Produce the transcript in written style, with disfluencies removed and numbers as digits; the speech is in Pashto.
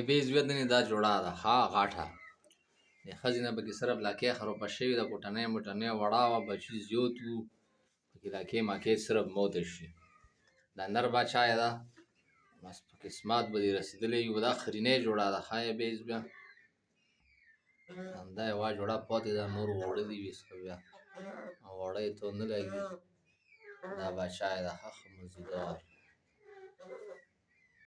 بې زویدنې دا جوړه ده ها غاټه د ښځینه پکې سره بلاکې خروپه شوې ده کوټنۍ موټنۍ وړه وه بچي زیات وو پکې لاکې ماکې صرف موته شي دا نر باچا یې ده بس په قسمت به دې رسېدلی وي دا خرینۍ جوړه ده ښه یې بې زویه همدا یوه جوړه پاتې ده نور اوړه دي ویس بیا او اوړه یې تو نه لګي دا باچا یې ده ښه مزیدار